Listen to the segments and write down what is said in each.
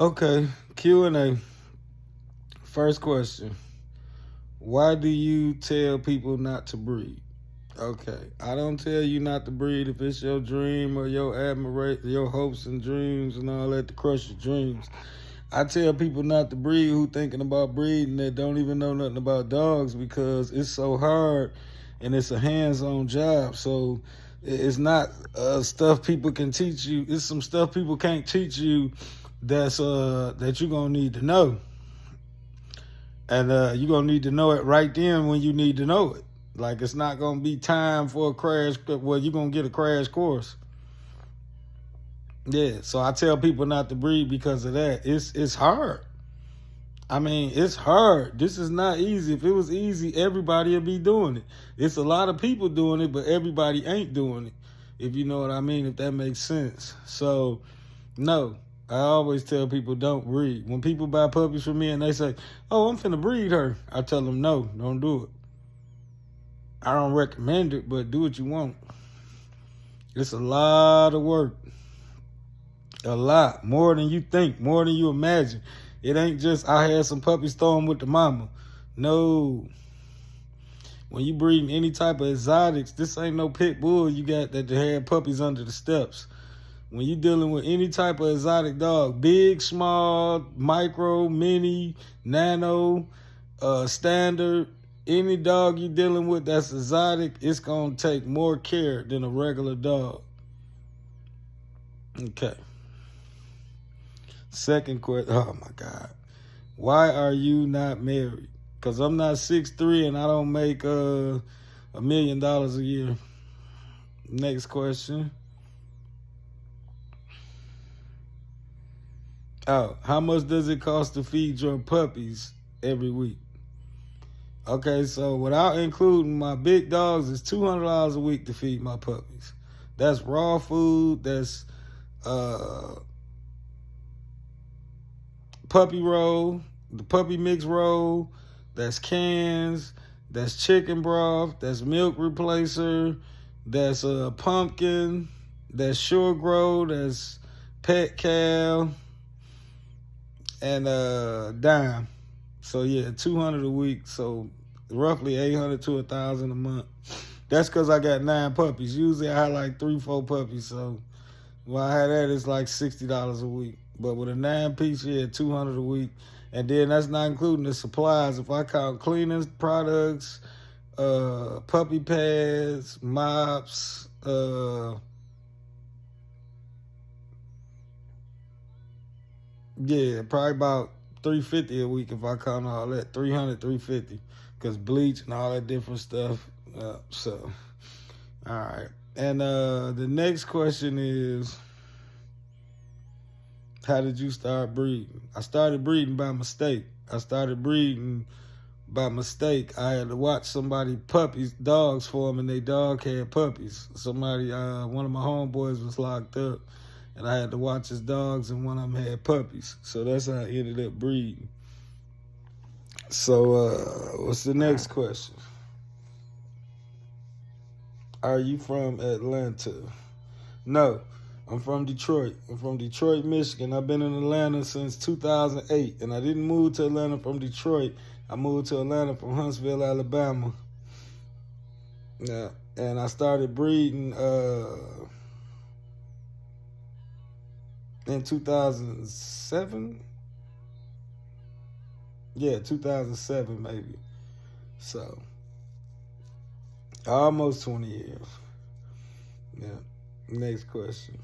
Okay, Q&A. First question. Why do you tell people not to breed? Okay, I don't tell you not to breed if it's your dream or your admiration, your hopes and dreams and all that to crush your dreams. I tell people not to breed who thinking about breeding that don't even know nothing about dogs because it's so hard and it's a hands-on job. So it's not stuff people can teach you. It's some stuff people can't teach you that you're gonna need to know. And you're going to need to know it right then when you need to know it. Like, it's not going to be time for a crash. Well, you're going to get a crash course. Yeah, so I tell people not to breed because of that. It's hard. I mean, it's hard. This is not easy. If it was easy, everybody would be doing it. It's a lot of people doing it, but everybody ain't doing it. If you know what I mean, if that makes sense. So, no, I always tell people don't breed. When people buy puppies from me and they say, "Oh, I'm finna breed her," I tell them, "No, don't do it. I don't recommend it, but do what you want." It's a lot of work. A lot. More than you think, more than you imagine. It ain't just, I had some puppies, throw them with the mama. No. When you breeding any type of exotics, this ain't no pit bull you got that had puppies under the steps. When you're dealing with any type of exotic dog, big, small, micro, mini, nano, standard, any dog you're dealing with that's exotic, it's going to take more care than a regular dog. Okay. Second question. Oh, my God. Why are you not married? Because I'm not 6'3" and I don't make $1 million a year. Next question. Oh, how much does it cost to feed your puppies every week? Okay, so without including my big dogs, it's $200 a week to feed my puppies. That's raw food. That's puppy roll, the puppy mix roll. That's cans. That's chicken broth. That's milk replacer. That's pumpkin. That's Sure Grow. That's Pet Cal. And dime. So yeah, $200 a week. So roughly $800 to $1,000 a month. That's because I got 9 puppies. Usually I had like 3-4 puppies. So when I had that, it's like $60 a week. But with a 9-piece, yeah, $200 a week. And then that's not including the supplies. If I count cleaning products, puppy pads, mops, yeah, probably about $350 a week if I count all that. $300, $350, because bleach and all that different stuff. So, all right. And the next question is, how did you start breeding? I started breeding by mistake. I had to watch somebody dogs for them, and they dog had puppies. Somebody, one of my homeboys was locked up, and I had to watch his dogs, and one of them had puppies. So that's how I ended up breeding. So what's the next question? Are you from Atlanta? No, I'm from Detroit. I'm from Detroit, Michigan. I've been in Atlanta since 2008, and I didn't move to Atlanta from Detroit. I moved to Atlanta from Huntsville, Alabama. Yeah, and I started breeding in 2007. Yeah, 2007 maybe. So almost 20 years. Yeah. Next question.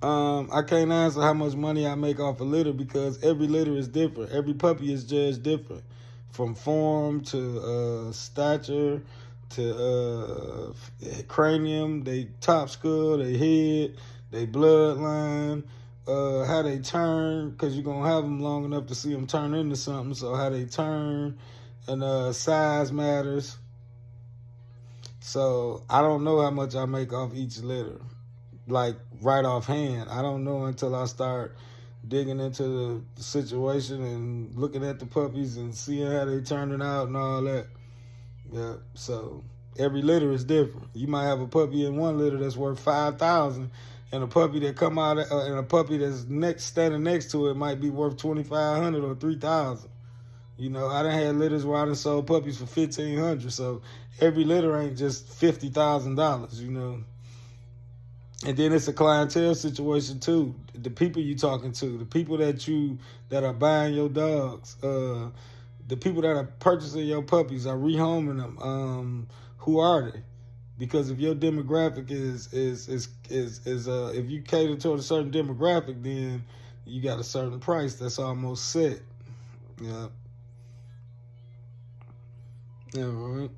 I can't answer how much money I make off a litter because every litter is different. Every puppy is judged different, from form to stature to cranium, they top skull, they head, they bloodline, how they turn, because you're going to have them long enough to see them turn into something, so how they turn, and size matters. So I don't know how much I make off each litter, like right off hand. I don't know until I start digging into the situation and looking at the puppies and seeing how they turning out and all that. Yeah, so every litter is different. You might have a puppy in one litter that's worth $5,000, and a puppy that come out and a puppy that's standing next to it might be worth $2,500 or $3,000. You know, I done had litters where I done sold puppies for $1,500. So every litter ain't just $50,000. You know. And then it's a clientele situation too. The people you talking to, the people that are buying your dogs, the people that are purchasing your puppies, are rehoming them. Who are they? Because if your demographic is if you cater toward a certain demographic, then you got a certain price that's almost set. Yeah. Yeah. Right.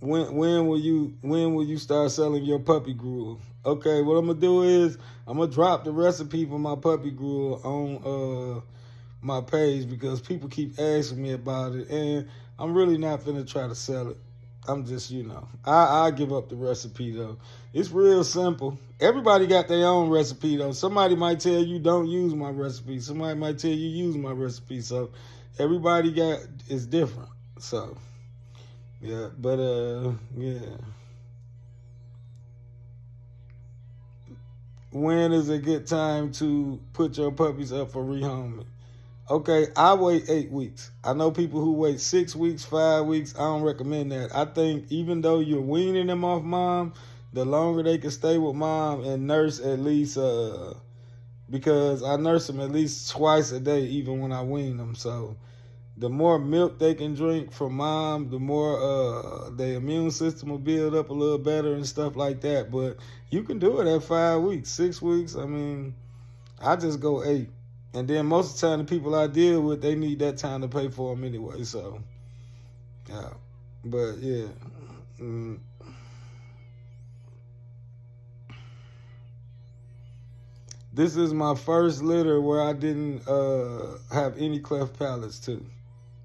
When will you start selling your puppy gruel? Okay, what I'm gonna do is I'm gonna drop the recipe for my puppy gruel on my page, because people keep asking me about it, and I'm really not finna try to sell it. I'm just, I give up the recipe though. It's real simple. Everybody got their own recipe though. Somebody might tell you don't use my recipe. Somebody might tell you use my recipe. So everybody is different. So yeah, but yeah. When is a good time to put your puppies up for rehoming? Okay, I wait 8 weeks. I know people who wait 6 weeks, 5 weeks. I don't recommend that. I think even though you're weaning them off mom, the longer they can stay with mom and nurse at least, because I nurse them at least twice a day, even when I wean them. So the more milk they can drink from mom, the more their immune system will build up a little better and stuff like that. But you can do it at 5 weeks, 6 weeks. I mean, I just go 8. And then most of the time, the people I deal with, they need that time to pay for them anyway. So, yeah. But, yeah. This is my first litter where I didn't have any cleft palates, too.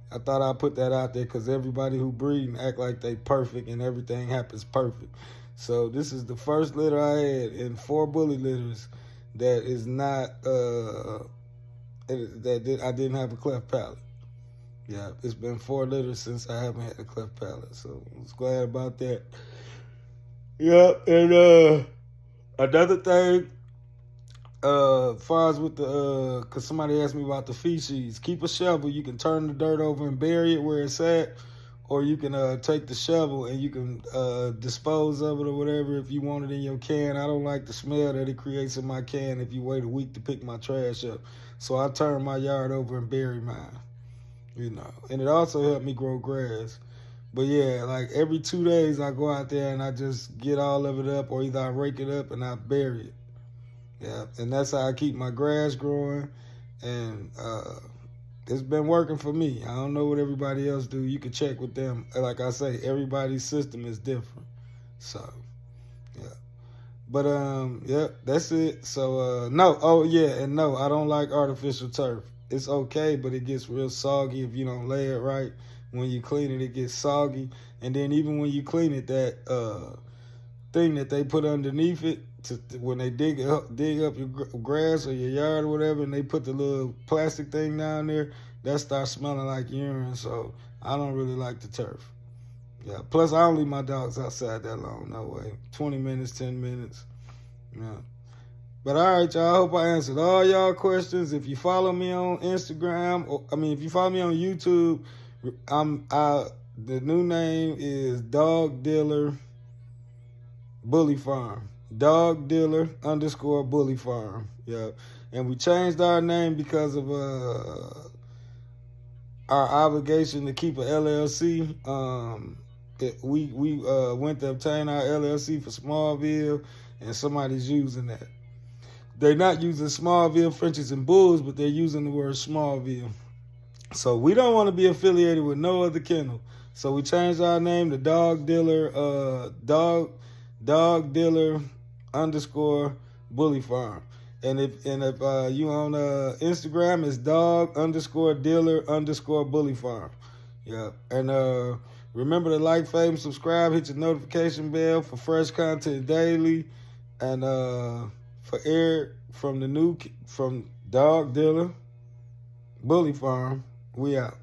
I thought I'd put that out there because everybody who breed act like they perfect and everything happens perfect. So this is the first litter I had in 4 bully litters that is not, I didn't have a cleft palate. Yeah, it's been 4 litters since I haven't had a cleft palate. So I was glad about that. Yeah, and another thing, as far as with the, because somebody asked me about the feces, keep a shovel. You can turn the dirt over and bury it where it's at, or you can take the shovel and you can dispose of it or whatever if you want it in your can. I don't like the smell that it creates in my can if you wait a week to pick my trash up. So I turn my yard over and bury mine, And it also helped me grow grass. But yeah, like every 2 days I go out there and I just get all of it up, or either I rake it up and I bury it. Yeah, and that's how I keep my grass growing, and it's been working for me. I don't know what everybody else do. You can check with them. Like I say, everybody's system is different. So, yeah. But, yeah, that's it. So, no. Oh, yeah, and no, I don't like artificial turf. It's okay, but it gets real soggy if you don't lay it right. When you clean it, it gets soggy. And then even when you clean it, that thing that they put underneath it, when they dig up your grass or your yard or whatever, and they put the little plastic thing down there, that starts smelling like urine. So I don't really like the turf. Yeah. Plus, I don't leave my dogs outside that long. No way. 20 minutes, 10 minutes. Yeah. But all right, y'all. I hope I answered all y'all questions. If you follow me on Instagram, if you follow me on YouTube, the new name is Dog Dealer Bully Farm. Dog Dealer _ Bully Farm. Yeah. And we changed our name because of our obligation to keep a LLC. We went to obtain our LLC for Smallville, and somebody's using that. They're not using Smallville Frenchies and Bulls, but they're using the word Smallville. So we don't want to be affiliated with no other kennel. So we changed our name to Dog Dealer, Dog Dealer _ Bully Farm. And if you on Instagram, it's Dog _ Dealer _ Bully Farm. Yeah. And remember to like, favorite, subscribe, hit your notification bell for fresh content daily. And for Eric from Dog Dealer Bully Farm, we out.